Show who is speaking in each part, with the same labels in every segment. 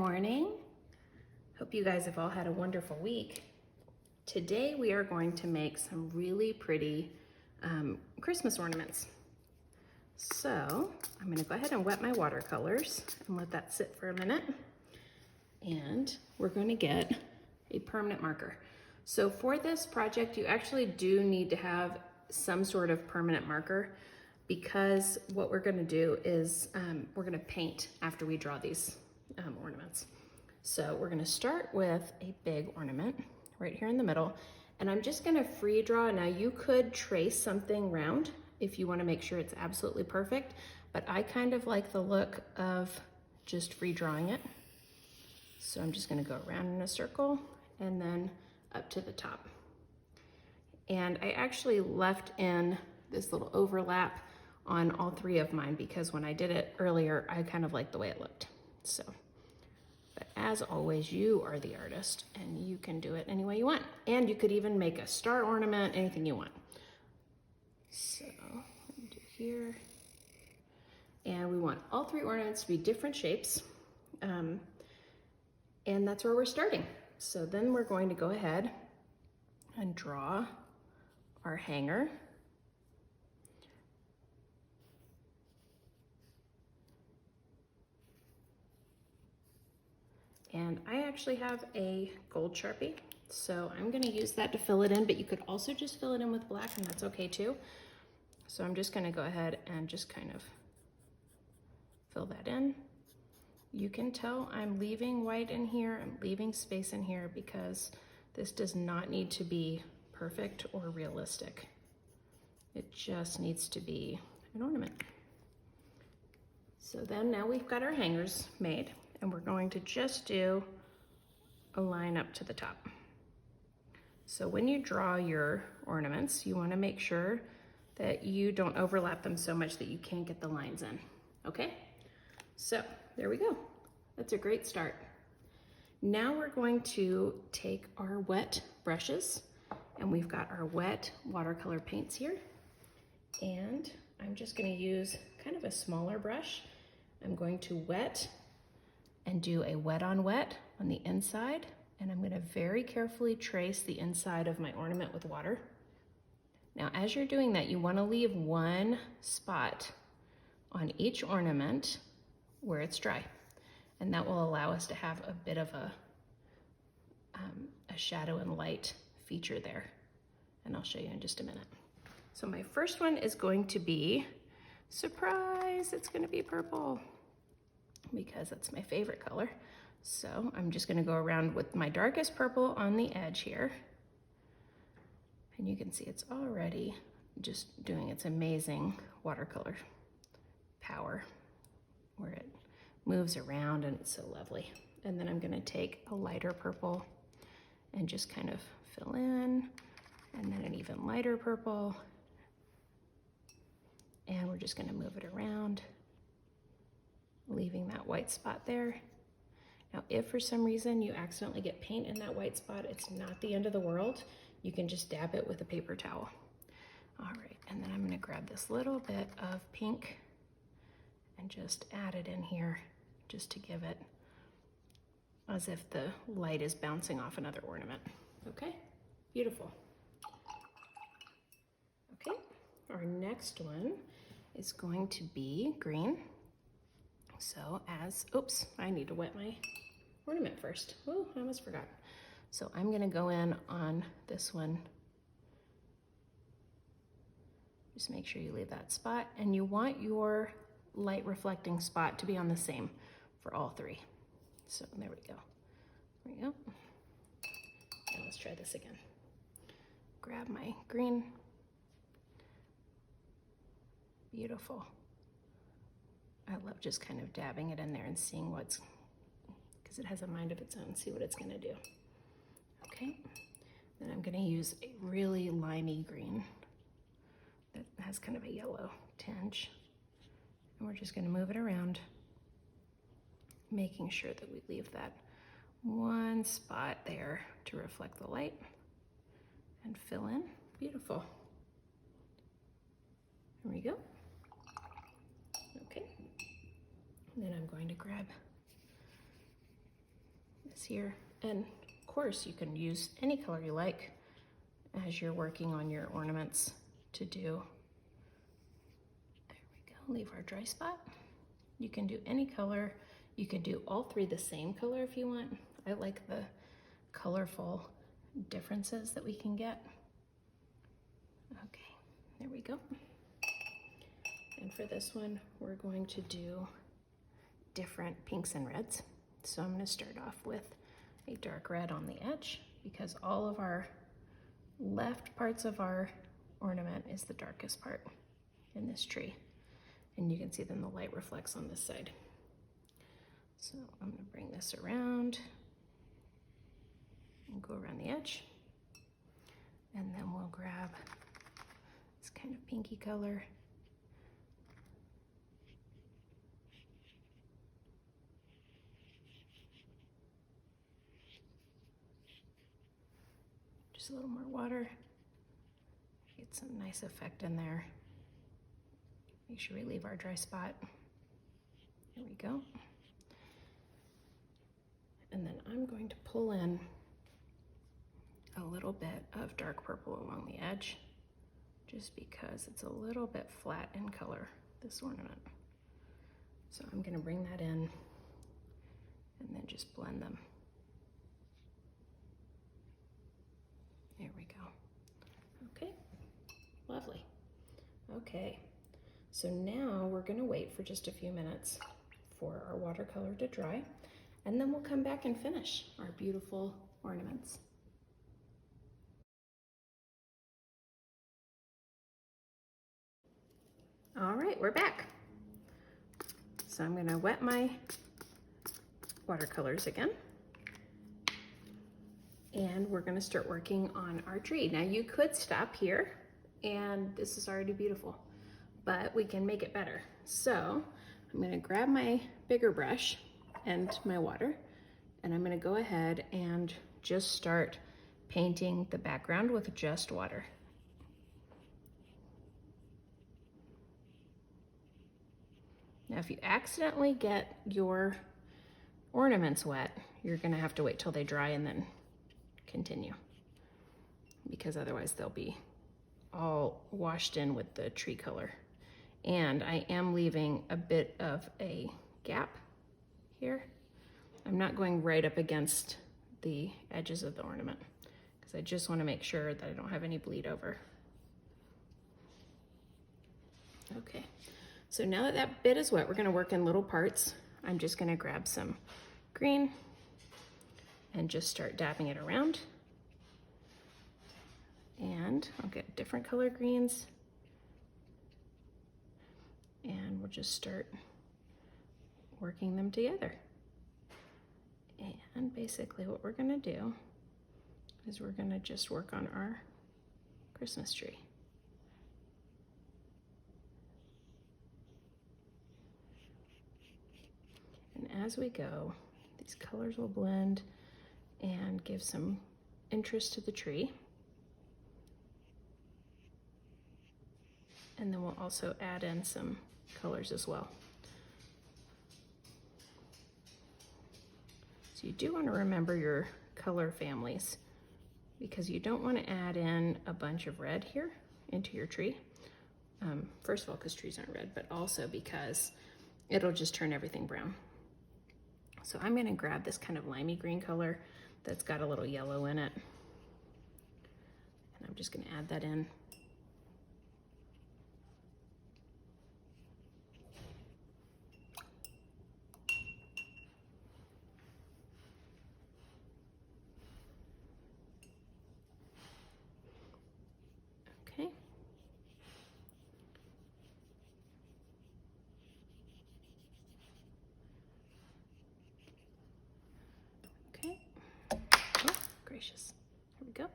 Speaker 1: morning. Hope you guys have all had a wonderful week. Today we are going to make some really pretty Christmas ornaments. So I'm going to go ahead and wet my watercolors and let that sit for a minute. And we're going to get a permanent marker. So for this project, you actually do need to have some sort of permanent marker, because what we're going to do is we're going to paint after we draw these ornaments. So we're going to start with a big ornament right here in the middle, and I'm just going to free draw. Now you could trace something round if you want to make sure it's absolutely perfect, but I kind of like the look of just free drawing it. So I'm just going to go around in a circle and then up to the top. And I actually left in this little overlap on all three of mine because when I did it earlier, I kind of liked the way it looked. So, but as always, you are the artist and you can do it any way you want. And you could even make a star ornament, anything you want. So, let me do here. And we want all three ornaments to be different shapes. And that's where we're starting. So then we're going to go ahead and draw our hanger. And I actually have a gold Sharpie, so I'm gonna use that to fill it in, but you could also just fill it in with black, and that's okay too. So I'm just gonna go ahead and just kind of fill that in. You can tell I'm leaving white in here, I'm leaving space in here because this does not need to be perfect or realistic. It just needs to be an ornament. So then now we've got our hangers made, and we're going to just do a line up to the top. So when you draw your ornaments, you want to make sure that you don't overlap them so much that you can't get the lines in, okay? So there we go. That's a great start. Now we're going to take our wet brushes, and we've got our wet watercolor paints here. And I'm just going to use kind of a smaller brush. I'm going to wet and do a wet on wet on the inside, and I'm going to very carefully trace the inside of my ornament with water. Now as you're doing that, you want to leave one spot on each ornament where it's dry, and that will allow us to have a bit of a shadow and light feature there, and I'll show you in just a minute. So my first one is going to be, surprise, it's going to be purple, because that's my favorite color. So I'm just going to go around with my darkest purple on the edge here. And you can see it's already just doing its amazing watercolor power, where it moves around and it's so lovely. And then I'm going to take a lighter purple and just kind of fill in, and then an even lighter purple. And we're just going to move it around, leaving that white spot there. Now, if for some reason you accidentally get paint in that white spot, it's not the end of the world. You can just dab it with a paper towel. All right, and then I'm gonna grab this little bit of pink and just add it in here, just to give it as if the light is bouncing off another ornament. Okay, beautiful. Okay, our next one is going to be green. So oops, I need to wet my ornament first. Oh, I almost forgot. So I'm gonna go in on this one. Just make sure you leave that spot, and you want your light reflecting spot to be on the same for all three. So there we go. There we go. And let's try this again. Grab my green. Beautiful. I love just kind of dabbing it in there and seeing because it has a mind of its own, see what it's gonna do. Okay, then I'm gonna use a really limey green that has kind of a yellow tinge. And we're just gonna move it around, making sure that we leave that one spot there to reflect the light and fill in. Beautiful. There we go. Okay. And then I'm going to grab is here. And of course you can use any color you like as you're working on your ornaments to do. There we go, leave our dry spot. You can do any color. You can do all three the same color if you want. I like the colorful differences that we can get. Okay, there we go. And for this one, we're going to do different pinks and reds. So I'm gonna start off with a dark red on the edge because all of our left parts of our ornament is the darkest part in this tree. And you can see then the light reflects on this side. So I'm gonna bring this around and go around the edge. And then we'll grab this kind of pinky color. Just a little more water. Get some nice effect in there. Make sure we leave our dry spot. There we go. And then I'm going to pull in a little bit of dark purple along the edge, just because it's a little bit flat in color, this ornament. So I'm gonna bring that in and then just blend them. There we go. Okay, lovely. Okay, so now we're gonna wait for just a few minutes for our watercolor to dry, and then we'll come back and finish our beautiful ornaments. All right, we're back. So I'm gonna wet my watercolors again. And we're gonna start working on our tree. Now you could stop here, and this is already beautiful, but we can make it better. So I'm gonna grab my bigger brush and my water, and I'm gonna go ahead and just start painting the background with just water. Now, if you accidentally get your ornaments wet, you're gonna have to wait till they dry and then continue, because otherwise they'll be all washed in with the tree color. And I am leaving a bit of a gap here. I'm not going right up against the edges of the ornament because I just want to make sure that I don't have any bleed over. Okay, so now that that bit is wet, we're going to work in little parts. I'm just going to grab some green and just start dabbing it around. And I'll get different color greens. And we'll just start working them together. And basically what we're gonna do is we're gonna just work on our Christmas tree. And as we go, these colors will blend and give some interest to the tree. And then we'll also add in some colors as well. So you do want to remember your color families, because you don't want to add in a bunch of red here into your tree. First of all, because trees aren't red, but also because it'll just turn everything brown. So I'm going to grab this kind of limey green color that's got a little yellow in it. And I'm just going to add that in. Okay. Okay. Oh, gracious. Here we go.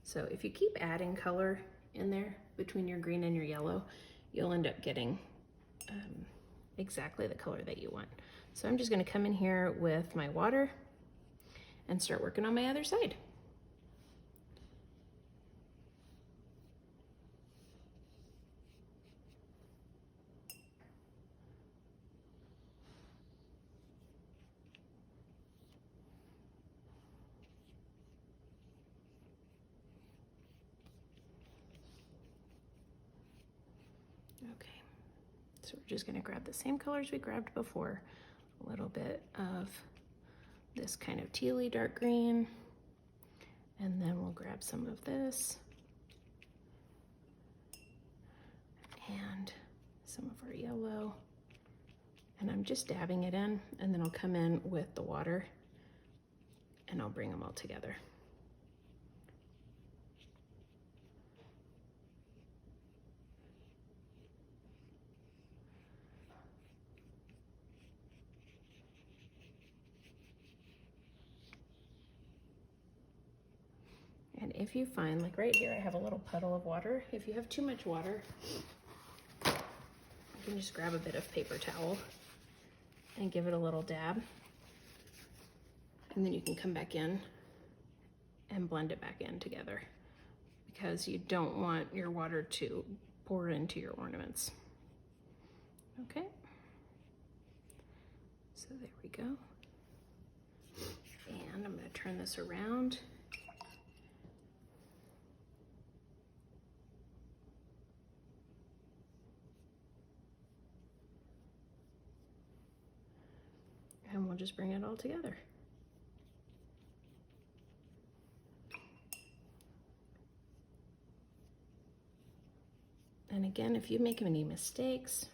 Speaker 1: So if you keep adding color in there between your green and your yellow, you'll end up getting exactly the color that you want. So I'm just going to come in here with my water and start working on my other side. Okay, so we're just gonna grab the same colors we grabbed before. A little bit of this kind of tealy dark green, and then we'll grab some of this and some of our yellow, and I'm just dabbing it in, and then I'll come in with the water and I'll bring them all together. And if you find, like right here, I have a little puddle of water. If you have too much water, you can just grab a bit of paper towel and give it a little dab. And then you can come back in and blend it back in together, because you don't want your water to pour into your ornaments. Okay, so there we go. And I'm going to turn this around. And we'll just bring it all together. And again, if you make any mistakes,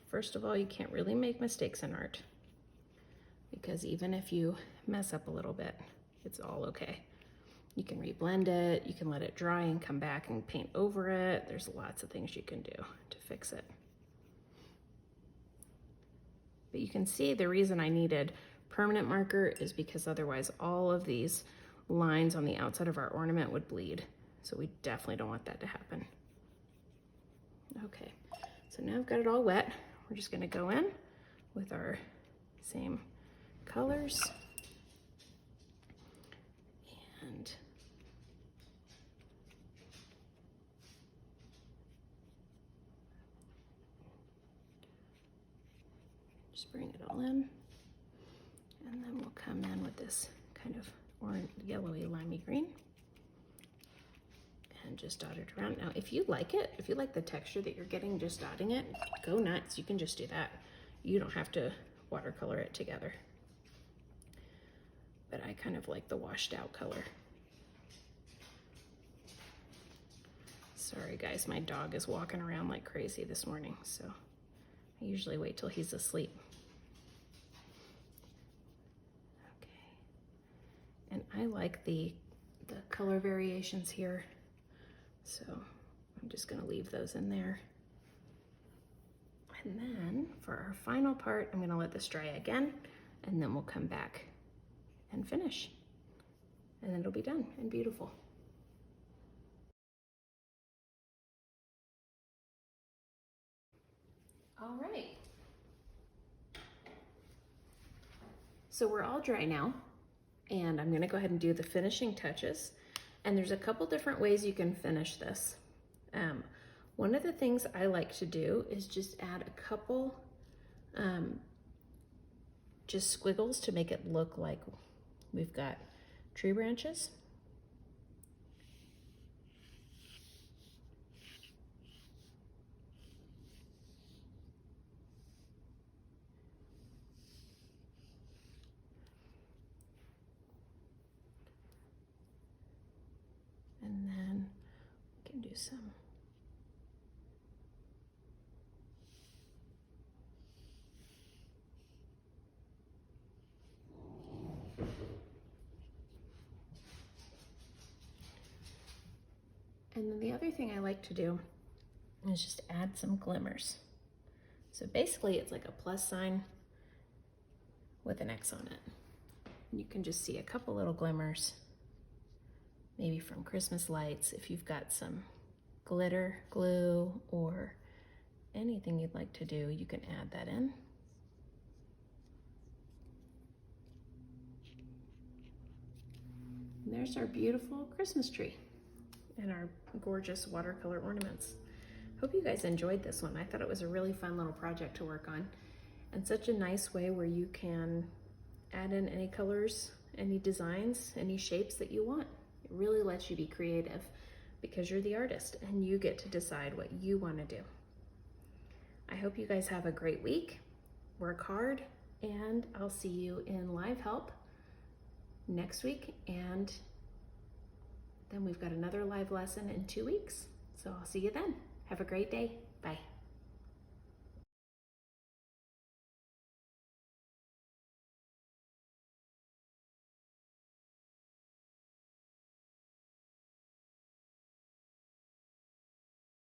Speaker 1: first of all, you can't really make mistakes in art, because even if you mess up a little bit, it's all okay. You can reblend it, you can let it dry and come back and paint over it. There's lots of things you can do to fix it. But you can see the reason I needed permanent marker is because otherwise all of these lines on the outside of our ornament would bleed. So we definitely don't want that to happen. Okay, so now I've got it all wet. We're just gonna go in with our same colors. And just bring it all in. And then we'll come in with this kind of orange, yellowy, limey green. And just dot it around. Now, if you like it, if you like the texture that you're getting just dotting it, go nuts. You can just do that. You don't have to watercolor it together. But I kind of like the washed out color. Sorry guys, my dog is walking around like crazy this morning, so I usually wait till he's asleep. Okay. And I like the color variations here. So I'm just gonna leave those in there. And then for our final part, I'm gonna let this dry again, and then we'll come back and finish. And then it'll be done and beautiful. All right. So we're all dry now, and I'm gonna go ahead and do the finishing touches. And there's a couple different ways you can finish this. One of the things I like to do is just add a couple just squiggles to make it look like we've got tree branches. And then we can do some and then the other thing I like to do is just add some glimmers. So basically it's like a plus sign with an X on it. And you can just see a couple little glimmers, maybe from Christmas lights. If you've got some glitter glue or anything you'd like to do, you can add that in. And there's our beautiful Christmas tree and our gorgeous watercolor ornaments. Hope you guys enjoyed this one. I thought it was a really fun little project to work on, and such a nice way where you can add in any colors, any designs, any shapes that you want. It really lets you be creative because you're the artist and you get to decide what you want to do. I hope you guys have a great week. Work hard, and I'll see you in live help next week. And then we've got another live lesson in 2 weeks. So I'll see you then. Have a great day. Bye.